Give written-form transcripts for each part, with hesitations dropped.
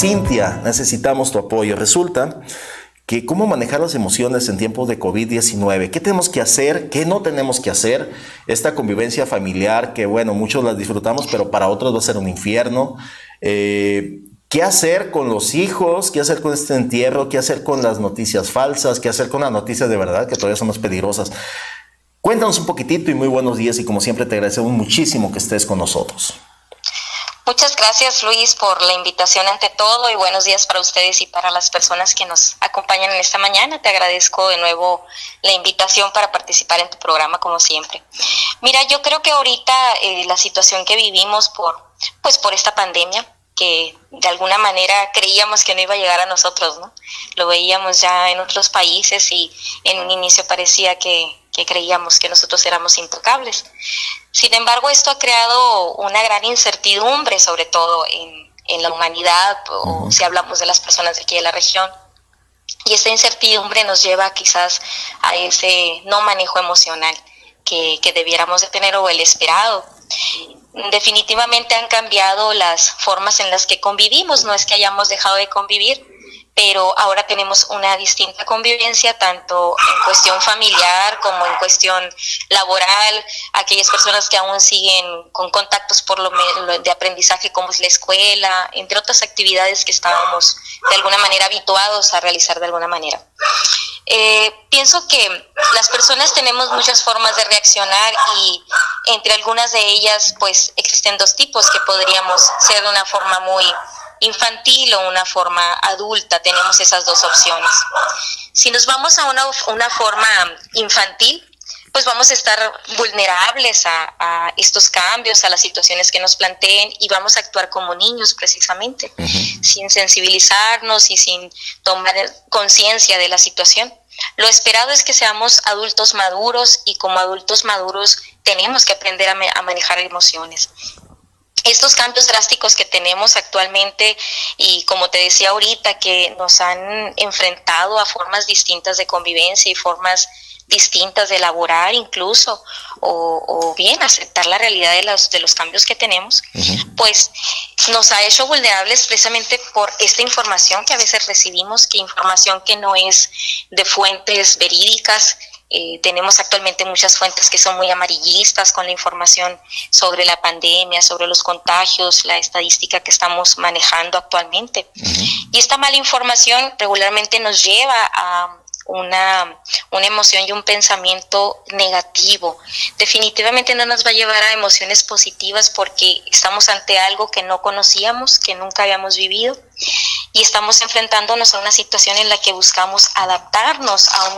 Cintia, necesitamos tu apoyo. Resulta que cómo manejar las emociones en tiempos de COVID-19. ¿Qué tenemos que hacer? ¿Qué no tenemos que hacer? Esta convivencia familiar que, bueno, muchos la disfrutamos, pero para otros va a ser un infierno. ¿Qué hacer con los hijos? ¿Qué hacer con este entierro? ¿Qué hacer con las noticias falsas? ¿Qué hacer con las noticias de verdad que todavía son más peligrosas? Cuéntanos un poquitito y muy buenos días, y como siempre te agradecemos muchísimo que estés con nosotros. Muchas gracias, Luis, por la invitación ante todo, y buenos días para ustedes y para las personas que nos acompañan en esta mañana. Te agradezco de nuevo la invitación para participar en tu programa, como siempre. Mira, yo creo que ahorita la situación que vivimos por esta pandemia, que de alguna manera creíamos que no iba a llegar a nosotros, ¿no? Lo veíamos ya en otros países y en un inicio parecía que creíamos que nosotros éramos intocables. Sin embargo, esto ha creado una gran incertidumbre, sobre todo en la humanidad, o si hablamos de las personas de aquí de la región. Y esta incertidumbre nos lleva quizás a ese no manejo emocional que debiéramos de tener, o el esperado. Definitivamente han cambiado las formas en las que convivimos, no es que hayamos dejado de convivir, pero ahora tenemos una distinta convivencia, tanto en cuestión familiar como en cuestión laboral. Aquellas personas que aún siguen con contactos por lo menos de aprendizaje, como es la escuela, entre otras actividades que estábamos de alguna manera habituados a realizar de alguna manera. Pienso que las personas tenemos muchas formas de reaccionar, y entre algunas de ellas pues existen dos tipos que podríamos ser de una forma muy infantil o una forma adulta. Tenemos esas dos opciones. Si nos vamos a una forma infantil, pues vamos a estar vulnerables a estos cambios, a las situaciones que nos planteen, y vamos a actuar como niños precisamente, sin sensibilizarnos y sin tomar conciencia de la situación. Lo esperado es que seamos adultos maduros, y como adultos maduros tenemos que aprender a manejar emociones. Estos cambios drásticos que tenemos actualmente, y como te decía ahorita, que nos han enfrentado a formas distintas de convivencia y formas distintas de elaborar incluso, o bien aceptar la realidad de los cambios que tenemos, pues nos ha hecho vulnerables precisamente por esta información que a veces recibimos, que información que no es de fuentes verídicas. Tenemos actualmente muchas fuentes que son muy amarillistas con la información sobre la pandemia, sobre los contagios, la estadística que estamos manejando actualmente. Y esta mala información regularmente nos lleva a una emoción y un pensamiento negativo. Definitivamente no nos va a llevar a emociones positivas, porque estamos ante algo que no conocíamos, que nunca habíamos vivido, y estamos enfrentándonos a una situación en la que buscamos adaptarnos a un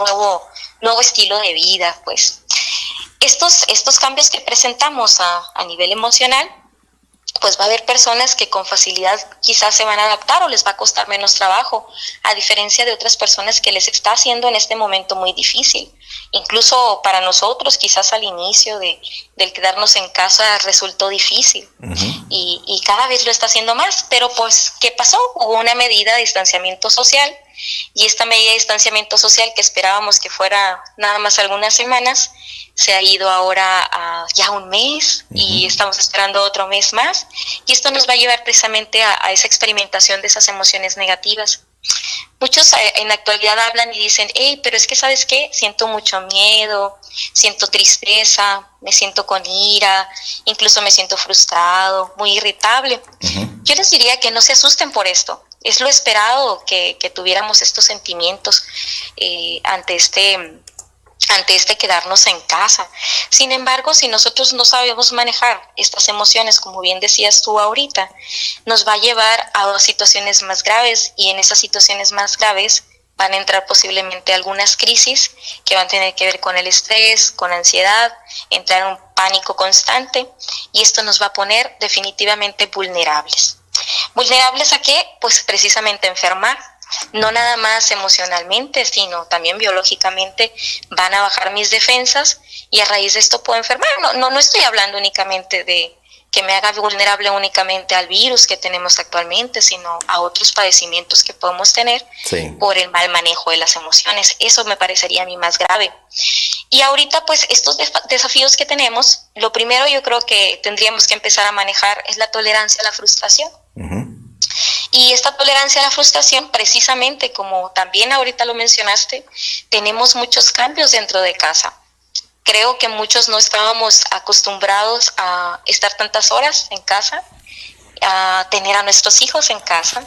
nuevo estilo de vida. Pues estos cambios que presentamos a nivel emocional, pues va a haber personas que con facilidad quizás se van a adaptar, o les va a costar menos trabajo, a diferencia de otras personas que les está haciendo en este momento muy difícil. Incluso para nosotros, quizás al inicio del quedarnos en casa resultó difícil, y cada vez lo está haciendo más. Pero pues, ¿qué pasó? Hubo una medida de distanciamiento social, y esta medida de distanciamiento social, que esperábamos que fuera nada más algunas semanas, se ha ido ahora a ya un mes, y estamos esperando otro mes más, y esto nos va a llevar precisamente a esa experimentación de esas emociones negativas. Muchos en la actualidad hablan y dicen: hey, pero es que ¿sabes qué? Siento mucho miedo, siento tristeza, me siento con ira, incluso me siento frustrado, muy irritable. Yo les diría que no se asusten por esto. Es lo esperado que tuviéramos estos sentimientos ante este quedarnos en casa. Sin embargo, si nosotros no sabemos manejar estas emociones, como bien decías tú ahorita, nos va a llevar a situaciones más graves, y en esas situaciones más graves van a entrar posiblemente algunas crisis que van a tener que ver con el estrés, con la ansiedad, entrar en un pánico constante, y esto nos va a poner definitivamente vulnerables. ¿Vulnerables a qué? Pues precisamente a enfermar. No nada más emocionalmente, sino también biológicamente van a bajar mis defensas, y a raíz de esto puedo enfermar. No estoy hablando únicamente de que me haga vulnerable únicamente al virus que tenemos actualmente, sino a otros padecimientos que podemos tener por el mal manejo de las emociones. Eso me parecería a mí más grave. Y ahorita, pues, estos desafíos que tenemos, lo primero yo creo que tendríamos que empezar a manejar es la tolerancia a la frustración. Y esta tolerancia a la frustración, precisamente como también ahorita lo mencionaste, tenemos muchos cambios dentro de casa. Creo que muchos no estábamos acostumbrados a estar tantas horas en casa, a tener a nuestros hijos en casa,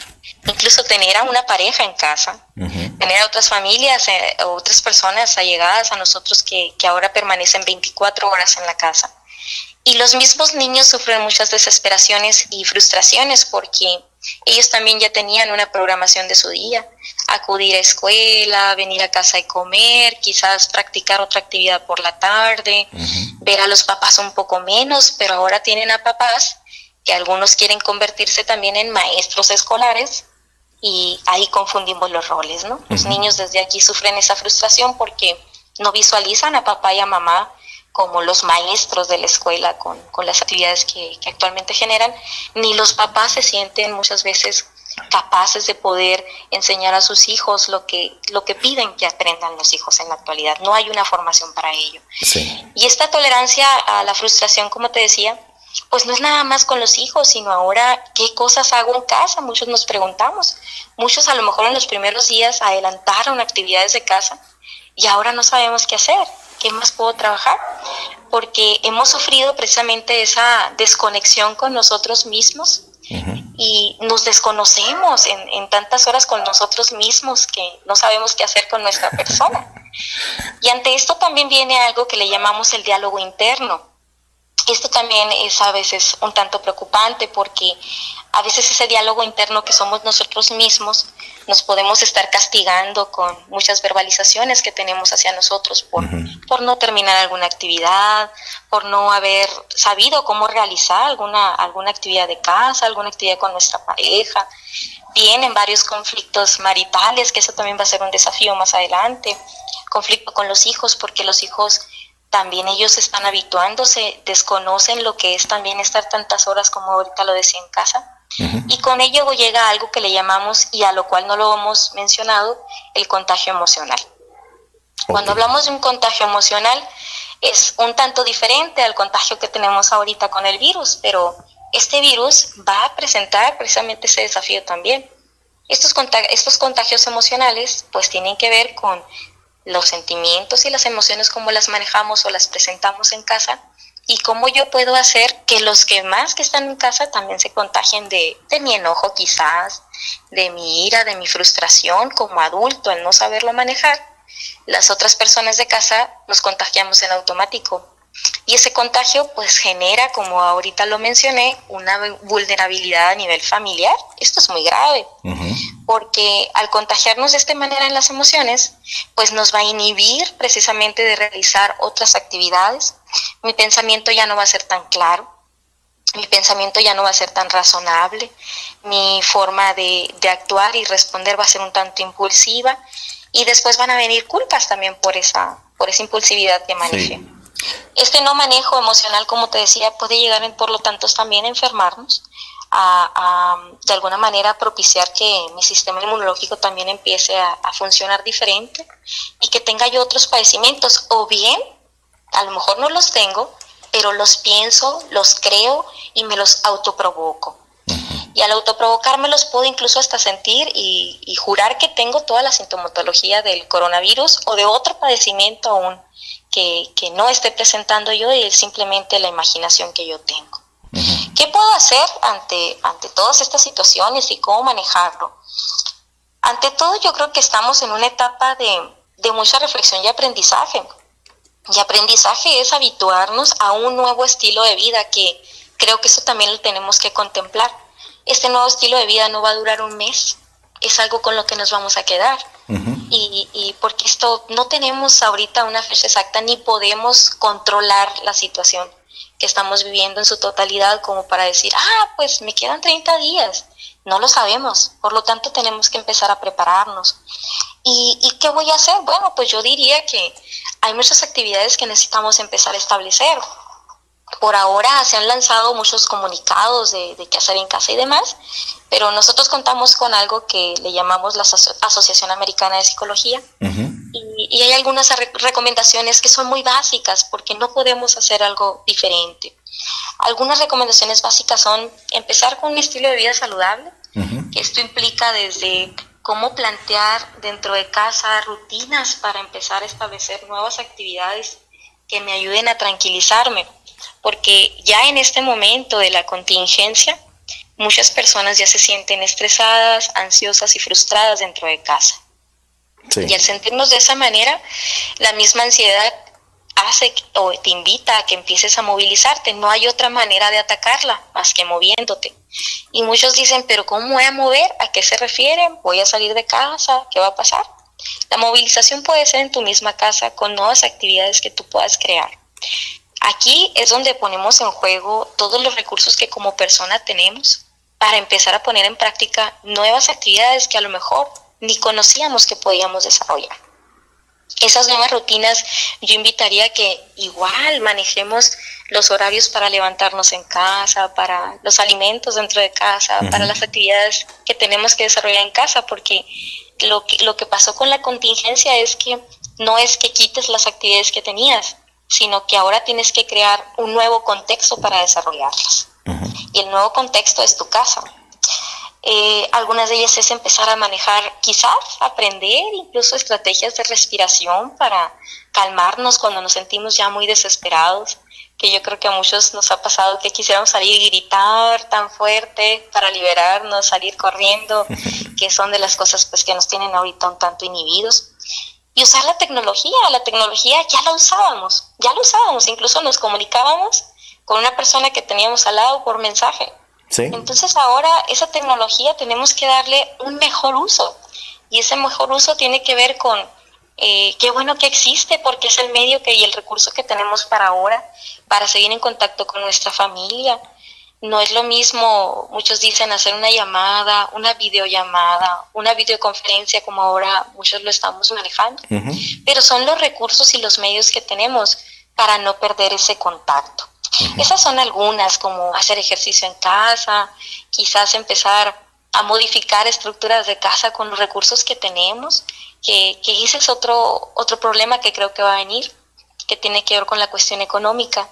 incluso tener a una pareja en casa, tener a otras familias, otras personas allegadas a nosotros que ahora permanecen 24 horas en la casa. Y los mismos niños sufren muchas desesperaciones y frustraciones porque ellos también ya tenían una programación de su día, acudir a escuela, venir a casa y comer, quizás practicar otra actividad por la tarde, ver a los papás un poco menos, pero ahora tienen a papás que algunos quieren convertirse también en maestros escolares y ahí confundimos los roles, ¿no? Los niños desde aquí sufren esa frustración porque no visualizan a papá y a mamá como los maestros de la escuela con las actividades que actualmente generan, ni los papás se sienten muchas veces capaces de poder enseñar a sus hijos lo que piden que aprendan los hijos en la actualidad. No hay una formación para ello. Sí. Y esta tolerancia a la frustración, como te decía, pues no es nada más con los hijos, sino ahora, ¿qué cosas hago en casa? Muchos nos preguntamos. Muchos a lo mejor en los primeros días adelantaron actividades de casa y ahora no sabemos qué hacer. ¿Qué más puedo trabajar? Porque hemos sufrido precisamente esa desconexión con nosotros mismos y nos desconocemos en tantas horas con nosotros mismos que no sabemos qué hacer con nuestra persona. Y ante esto también viene algo que le llamamos el diálogo interno. Esto también es a veces un tanto preocupante porque a veces ese diálogo interno que somos nosotros mismos nos podemos estar castigando con muchas verbalizaciones que tenemos hacia nosotros por no terminar alguna actividad, por no haber sabido cómo realizar alguna actividad de casa, alguna actividad con nuestra pareja. Vienen varios conflictos maritales, que eso también va a ser un desafío más adelante. Conflicto con los hijos, porque los hijos también ellos están habituándose, desconocen lo que es también estar tantas horas como ahorita lo decía en casa. Y con ello llega algo que le llamamos, y a lo cual no lo hemos mencionado, el contagio emocional. Cuando hablamos de un contagio emocional es un tanto diferente al contagio que tenemos ahorita con el virus, pero este virus va a presentar precisamente ese desafío también. Estos contagios emocionales pues tienen que ver con los sentimientos y las emociones, cómo las manejamos o las presentamos en casa, y cómo yo puedo hacer que los que están en casa también se contagien de mi enojo quizás, de mi ira, de mi frustración como adulto, el no saberlo manejar. Las otras personas de casa nos contagiamos en automático. Y ese contagio pues genera, como ahorita lo mencioné, una vulnerabilidad a nivel familiar. Esto es muy grave, porque al contagiarnos de esta manera en las emociones, pues nos va a inhibir precisamente de realizar otras actividades. Mi pensamiento ya no va a ser tan claro, mi pensamiento ya no va a ser tan razonable, mi forma de actuar y responder va a ser un tanto impulsiva, y después van a venir culpas también por esa impulsividad que manejé. Sí. Este no manejo emocional, como te decía, puede llegar por lo tanto también a enfermarnos, de alguna manera propiciar que mi sistema inmunológico también empiece a funcionar diferente y que tenga yo otros padecimientos, o bien, a lo mejor no los tengo, pero los pienso, los creo y me los autoprovoco. Y al autoprovocármelos puedo incluso hasta sentir y jurar que tengo toda la sintomatología del coronavirus o de otro padecimiento aún que no esté presentando yo, y es simplemente la imaginación que yo tengo. ¿Qué puedo hacer ante todas estas situaciones y cómo manejarlo? Ante todo, yo creo que estamos en una etapa de mucha reflexión y aprendizaje. Y aprendizaje es habituarnos a un nuevo estilo de vida, que creo que eso también lo tenemos que contemplar. Este nuevo estilo de vida no va a durar un mes, es algo con lo que nos vamos a quedar. Y porque esto no tenemos ahorita una fecha exacta, ni podemos controlar la situación que estamos viviendo en su totalidad como para decir, pues me quedan 30 días. No lo sabemos, por lo tanto tenemos que empezar a prepararnos. ¿Y qué voy a hacer? Bueno, pues yo diría que hay muchas actividades que necesitamos empezar a establecer. Por ahora se han lanzado muchos comunicados de qué hacer en casa y demás, pero nosotros contamos con algo que le llamamos la Asociación Americana de Psicología, y hay algunas recomendaciones que son muy básicas porque no podemos hacer algo diferente. Algunas recomendaciones básicas son empezar con un estilo de vida saludable, que esto implica desde cómo plantear dentro de casa rutinas para empezar a establecer nuevas actividades que me ayuden a tranquilizarme, porque ya en este momento de la contingencia, muchas personas ya se sienten estresadas, ansiosas y frustradas dentro de casa. Sí. Y al sentirnos de esa manera, la misma ansiedad hace o te invita a que empieces a movilizarte. No hay otra manera de atacarla más que moviéndote. Y muchos dicen, pero ¿cómo voy a mover? ¿A qué se refieren? ¿Voy a salir de casa? ¿Qué va a pasar? La movilización puede ser en tu misma casa con nuevas actividades que tú puedas crear. Aquí es donde ponemos en juego todos los recursos que como persona tenemos para empezar a poner en práctica nuevas actividades que a lo mejor ni conocíamos que podíamos desarrollar. Esas nuevas rutinas, yo invitaría a que igual manejemos los horarios para levantarnos en casa, para los alimentos dentro de casa, para las actividades que tenemos que desarrollar en casa, porque lo que pasó con la contingencia es que no es que quites las actividades que tenías, sino que ahora tienes que crear un nuevo contexto para desarrollarlas. Y el nuevo contexto es tu casa. Algunas de ellas es empezar a manejar, quizás aprender incluso estrategias de respiración para calmarnos cuando nos sentimos ya muy desesperados, que yo creo que a muchos nos ha pasado que quisiéramos salir y gritar tan fuerte para liberarnos, salir corriendo, que son de las cosas pues que nos tienen ahorita un tanto inhibidos. Y usar la tecnología ya la usábamos, incluso nos comunicábamos con una persona que teníamos al lado por mensaje. Sí. Entonces ahora esa tecnología tenemos que darle un mejor uso, y ese mejor uso tiene que ver con qué bueno que existe, porque es el medio y el recurso que tenemos para ahora, para seguir en contacto con nuestra familia. No es lo mismo, muchos dicen, hacer una llamada, una videollamada, una videoconferencia, como ahora muchos lo estamos manejando, pero son los recursos y los medios que tenemos para no perder ese contacto. Esas son algunas, como hacer ejercicio en casa, quizás empezar a modificar estructuras de casa con los recursos que tenemos, que ese es otro problema que creo que va a venir, que tiene que ver con la cuestión económica.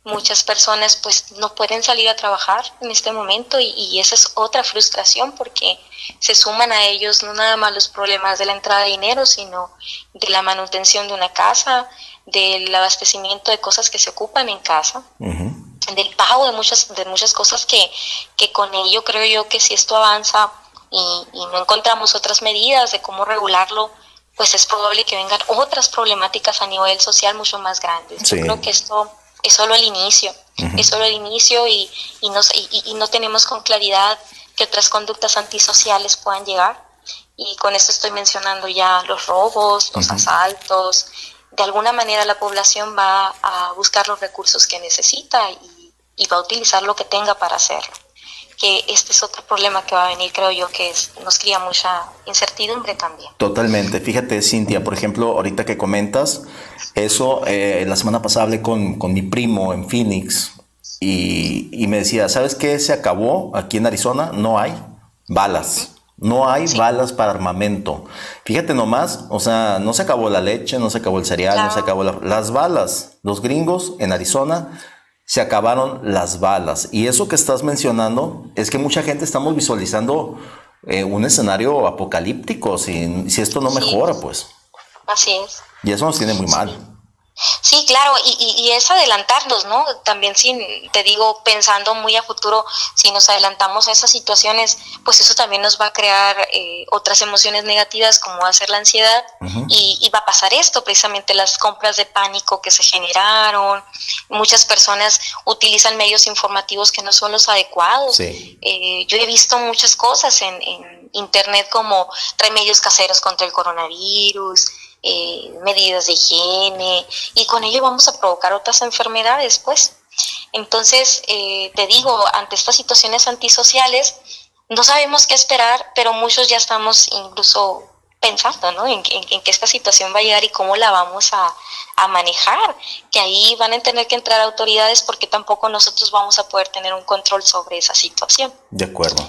Muchas personas pues no pueden salir a trabajar en este momento y esa es otra frustración, porque se suman a ellos no nada más los problemas de la entrada de dinero, sino de la manutención de una casa, del abastecimiento de cosas que se ocupan en casa, del pago de muchas cosas que con ello creo yo que si esto avanza y no encontramos otras medidas de cómo regularlo, pues es probable que vengan otras problemáticas a nivel social mucho más grandes. Sí. Yo creo que esto es solo el inicio, y no tenemos con claridad que otras conductas antisociales puedan llegar, y con esto estoy mencionando ya los robos, los asaltos. De alguna manera la población va a buscar los recursos que necesita y va a utilizar lo que tenga para hacerlo. Que este es otro problema que va a venir, creo yo, que nos crea mucha incertidumbre también. Totalmente. Fíjate, Cintia, por ejemplo, ahorita que comentas eso, la semana pasada hablé con mi primo en Phoenix y me decía, ¿sabes qué? Se acabó aquí en Arizona, no hay balas. No hay balas para armamento. Fíjate nomás, o sea, no se acabó la leche, no se acabó el cereal, no se acabó las balas. Los gringos en Arizona se acabaron las balas. Y eso que estás mencionando es que mucha gente estamos visualizando un escenario apocalíptico si esto no mejora, pues. Así es. Y eso nos tiene muy mal. Sí, claro, y es adelantarnos, ¿no? También te digo, pensando muy a futuro, si nos adelantamos a esas situaciones, pues eso también nos va a crear otras emociones negativas, como va a ser la ansiedad, y va a pasar esto, precisamente las compras de pánico que se generaron. Muchas personas utilizan medios informativos que no son los adecuados. Sí. Yo he visto muchas cosas en internet, como remedios caseros contra el coronavirus, medidas de higiene, y con ello vamos a provocar otras enfermedades, pues. Entonces, te digo, ante estas situaciones antisociales, no sabemos qué esperar, pero muchos ya estamos incluso pensando, ¿no? en que esta situación va a llegar y cómo la vamos a manejar, que ahí van a tener que entrar autoridades, porque tampoco nosotros vamos a poder tener un control sobre esa situación. De acuerdo.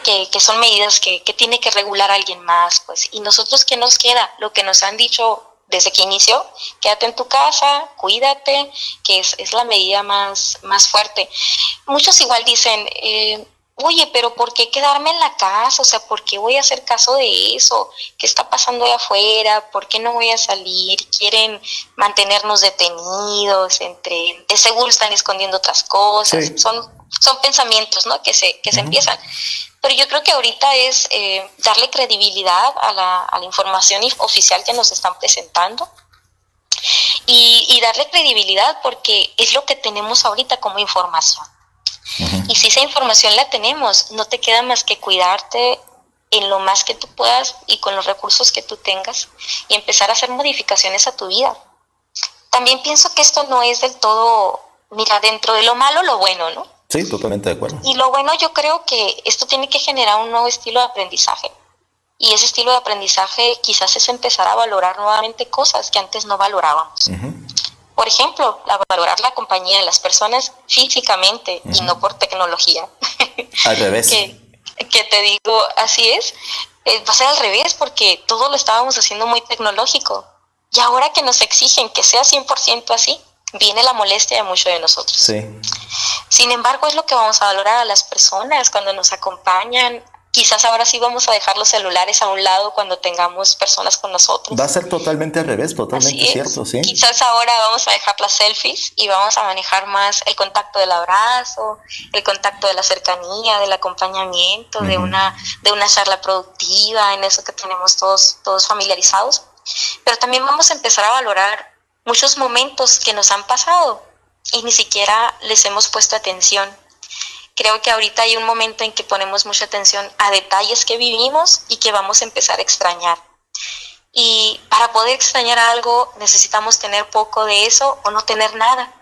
Que son medidas que tiene que regular alguien más, pues. Y nosotros, ¿qué nos queda? Lo que nos han dicho desde que inició: quédate en tu casa, cuídate, que es la medida más fuerte. Muchos igual dicen, oye, pero ¿por qué quedarme en la casa? O sea, ¿por qué voy a hacer caso de eso? ¿Qué está pasando allá afuera? ¿Por qué no voy a salir? Quieren mantenernos detenidos, de seguro están escondiendo otras cosas. Sí. Son pensamientos, ¿no? que se empiezan. Pero yo creo que ahorita es darle credibilidad a la información oficial que nos están presentando y darle credibilidad porque es lo que tenemos ahorita como información. Y si esa información la tenemos, no te queda más que cuidarte en lo más que tú puedas y con los recursos que tú tengas y empezar a hacer modificaciones a tu vida. También pienso que esto no es del todo, mira, dentro de lo malo, lo bueno, ¿no? Sí, totalmente de acuerdo. Y lo bueno, yo creo que esto tiene que generar un nuevo estilo de aprendizaje. Y ese estilo de aprendizaje quizás es empezar a valorar nuevamente cosas que antes no valorábamos. Por ejemplo, valorar la compañía de las personas físicamente y no por tecnología. Al revés. que te digo, así es. Va a ser al revés porque todo lo estábamos haciendo muy tecnológico. Y ahora que nos exigen que sea 100% así, viene la molestia de muchos de nosotros. Sí. Sin embargo, es lo que vamos a valorar a las personas cuando nos acompañan. Quizás ahora sí vamos a dejar los celulares a un lado cuando tengamos personas con nosotros. Va a ser totalmente al revés, totalmente cierto, sí. Quizás ahora vamos a dejar las selfies y vamos a manejar más el contacto del abrazo, el contacto de la cercanía, del acompañamiento, de una charla productiva, en eso que tenemos todos familiarizados. Pero también vamos a empezar a valorar muchos momentos que nos han pasado y ni siquiera les hemos puesto atención. Creo que ahorita hay un momento en que ponemos mucha atención a detalles que vivimos y que vamos a empezar a extrañar. Y para poder extrañar algo necesitamos tener poco de eso o no tener nada.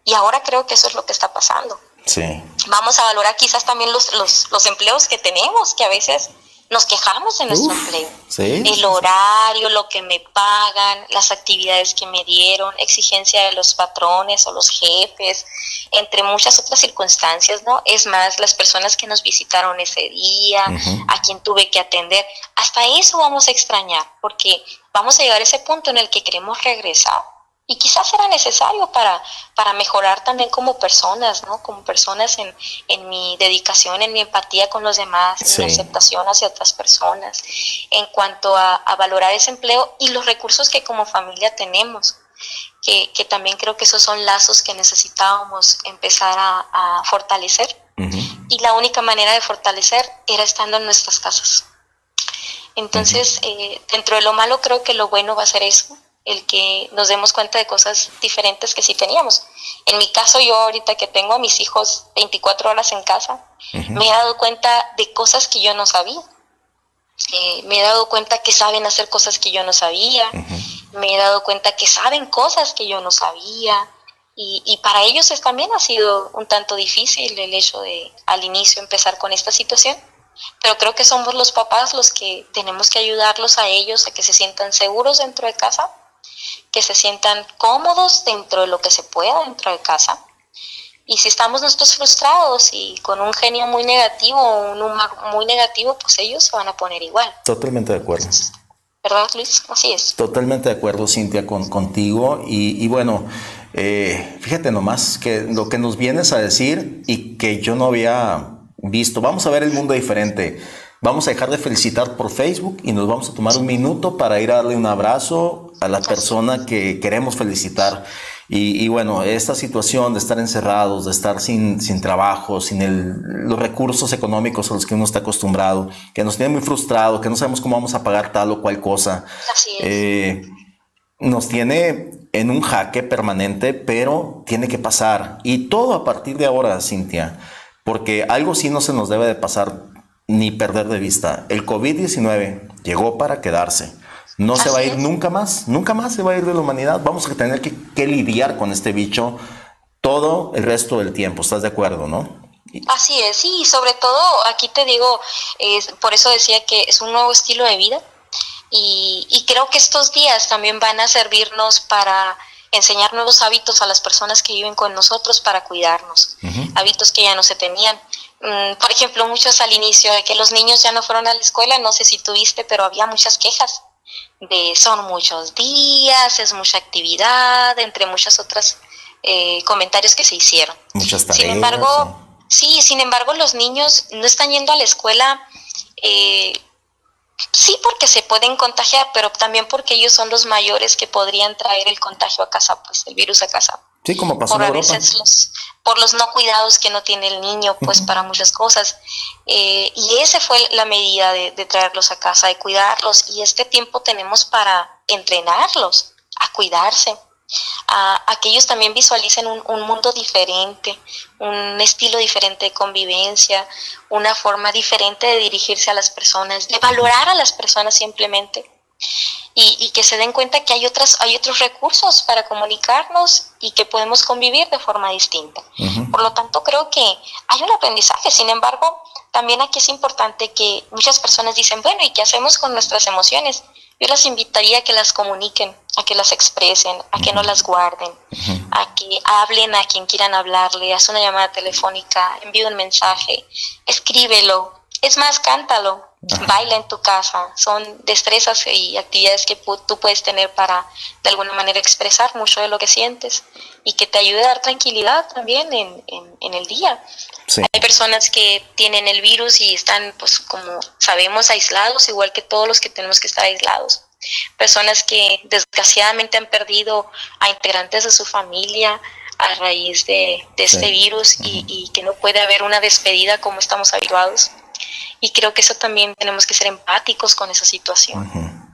Y ahora creo que eso es lo que está pasando. Sí. Vamos a valorar quizás también los empleos que tenemos, que a veces nos quejamos de nuestro empleo. Sí. El horario, lo que me pagan, las actividades que me dieron, exigencia de los patrones o los jefes, entre muchas otras circunstancias, ¿no? Es más, las personas que nos visitaron ese día, a quien tuve que atender, hasta eso vamos a extrañar, porque vamos a llegar a ese punto en el que queremos regresar. Y quizás será necesario para mejorar también como personas, ¿no? Como personas en mi dedicación, en mi empatía con los demás, en mi aceptación hacia otras personas, en cuanto a valorar ese empleo y los recursos que como familia tenemos, que también creo que esos son lazos que necesitábamos empezar a fortalecer. Y la única manera de fortalecer era estando en nuestras casas. Entonces, dentro de lo malo creo que lo bueno va a ser eso, el que nos demos cuenta de cosas diferentes que sí teníamos. En mi caso, yo ahorita que tengo a mis hijos 24 horas en casa, me he dado cuenta de cosas que yo no sabía. Me he dado cuenta que saben hacer cosas que yo no sabía. Me he dado cuenta que saben cosas que yo no sabía. Y para ellos también ha sido un tanto difícil el hecho de al inicio empezar con esta situación. Pero creo que somos los papás los que tenemos que ayudarlos a ellos a que se sientan seguros dentro de casa, que se sientan cómodos dentro de lo que se pueda dentro de casa. Y si estamos nosotros frustrados y con un genio muy negativo o un humor muy negativo, pues ellos se van a poner igual. Totalmente de acuerdo. ¿Verdad, Luis? Así es. Totalmente de acuerdo, Cintia, contigo. Y bueno, fíjate nomás que lo que nos vienes a decir y que yo no había visto. Vamos a ver el mundo diferente. Vamos a dejar de felicitar por Facebook y nos vamos a tomar un minuto para ir a darle un abrazo a la persona que queremos felicitar. Y bueno, esta situación de estar encerrados, de estar sin trabajo, sin los recursos económicos a los que uno está acostumbrado, que nos tiene muy frustrado, que no sabemos cómo vamos a pagar tal o cual cosa. Así es. Nos tiene en un jaque permanente, pero tiene que pasar. Y todo a partir de ahora, Cintia, porque algo sí no se nos debe de pasar ni perder de vista. El COVID-19 llegó para quedarse. No se va a ir nunca más se va a ir de la humanidad. Vamos a tener que lidiar con este bicho todo el resto del tiempo. ¿Estás de acuerdo, no? Así es, sí, y sobre todo aquí te digo, por eso decía que es un nuevo estilo de vida y creo que estos días también van a servirnos para enseñar nuevos hábitos a las personas que viven con nosotros para cuidarnos, hábitos que ya no se tenían. Por ejemplo, muchos al inicio de que los niños ya no fueron a la escuela, no sé si tuviste, pero había muchas quejas de son muchos días, es mucha actividad, entre muchas otras comentarios que se hicieron. Muchas tareas. Sin embargo, Sí, sin embargo, los niños no están yendo a la escuela, sí porque se pueden contagiar, pero también porque ellos son los mayores que podrían traer el contagio a casa, pues el virus a casa. Sí, como pasó Por en a Europa. veces por los no cuidados que no tiene el niño, pues para muchas cosas. Y esa fue la medida de traerlos a casa, de cuidarlos. Y este tiempo tenemos para entrenarlos a cuidarse, a que ellos también visualicen un mundo diferente, un estilo diferente de convivencia, una forma diferente de dirigirse a las personas, de valorar a las personas simplemente. Y que se den cuenta que hay otros recursos para comunicarnos y que podemos convivir de forma distinta. Por lo tanto, creo que hay un aprendizaje. Sin embargo, también aquí es importante que muchas personas dicen, bueno, ¿y qué hacemos con nuestras emociones? Yo las invitaría a que las comuniquen, a que las expresen, a que no las guarden, a que hablen a quien quieran hablarle, haz una llamada telefónica, envía un mensaje, escríbelo, es más, cántalo. Baila en tu casa, son destrezas y actividades que tú puedes tener para de alguna manera expresar mucho de lo que sientes y que te ayude a dar tranquilidad también en el día. Sí. Hay personas que tienen el virus y están, pues como sabemos, aislados, igual que todos los que tenemos que estar aislados. Personas que desgraciadamente han perdido a integrantes de su familia a raíz de este virus y que no puede haber una despedida como estamos habituados. Y creo que eso también tenemos que ser empáticos con esa situación,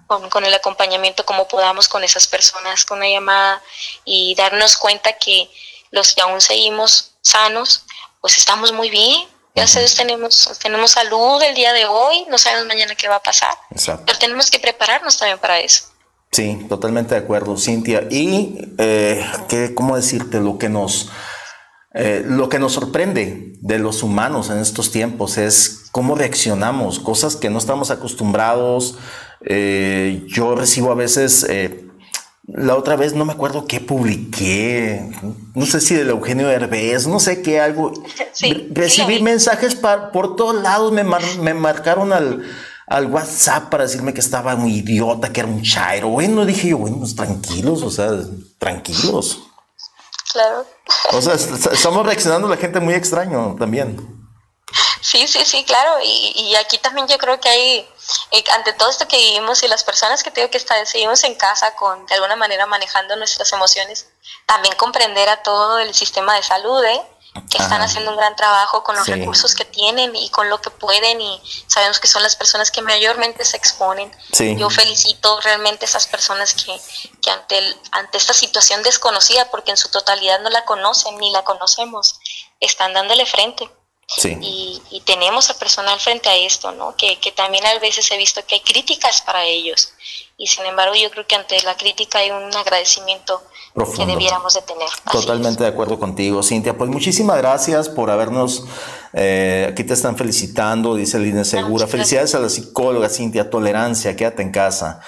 con el acompañamiento como podamos con esas personas, con una llamada y darnos cuenta que los que aún seguimos sanos, pues estamos muy bien. Gracias a Dios tenemos salud el día de hoy, no sabemos mañana qué va a pasar. Exacto. Pero tenemos que prepararnos también para eso. Sí, totalmente de acuerdo, Cintia. Y, ¿cómo decirte? Lo que nos sorprende de los humanos en estos tiempos es cómo reaccionamos, cosas que no estamos acostumbrados. Yo recibo a veces, la otra vez no me acuerdo qué publiqué, no sé si del Eugenio Derbez, no sé qué, algo. Sí, recibí mensajes por todos lados, me marcaron al WhatsApp para decirme que estaba muy idiota, que era un chairo. Bueno, dije yo, bueno, pues tranquilos, o sea, tranquilos. Claro. O sea, estamos reaccionando a la gente muy extraño también. Sí, claro. Y aquí también yo creo que hay, ante todo esto que vivimos y las personas que tengo que estar, seguimos en casa de alguna manera manejando nuestras emociones, también comprender a todo el sistema de salud, que están haciendo un gran trabajo con los recursos que tienen y con lo que pueden, y sabemos que son las personas que mayormente se exponen. Sí. Yo felicito realmente a esas personas que ante esta situación desconocida, porque en su totalidad no la conocen ni la conocemos, están dándole frente. Sí. Y tenemos al personal frente a esto, ¿no? Que también a veces he visto que hay críticas para ellos, y sin embargo yo creo que ante la crítica hay un agradecimiento profundo que debiéramos de tener. Totalmente de acuerdo contigo, Cintia. Pues muchísimas gracias por habernos, aquí te están felicitando, dice Línea Segura. Felicidades a la psicóloga Cintia. Tolerancia, quédate en casa.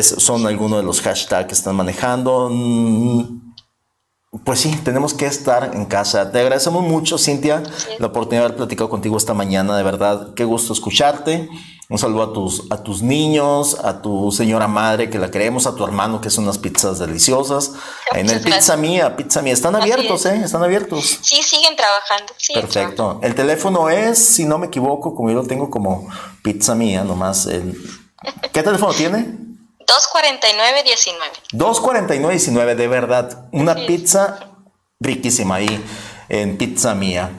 Son algunos de los hashtags que están manejando. Pues sí, tenemos que estar en casa. Te agradecemos mucho, Cintia, la oportunidad de haber platicado contigo esta mañana. De verdad, qué gusto escucharte. Un saludo a tus niños, a tu señora madre, que la queremos, a tu hermano, que son unas pizzas deliciosas. En el Pizza Mía. Están abiertos, Están abiertos. Sí, siguen trabajando. Perfecto. El teléfono es, si no me equivoco, como yo lo tengo como Pizza Mía, nomás. ¿Qué teléfono tiene? 249-19. 249-19, de verdad. Una pizza riquísima ahí en Pizza Mía.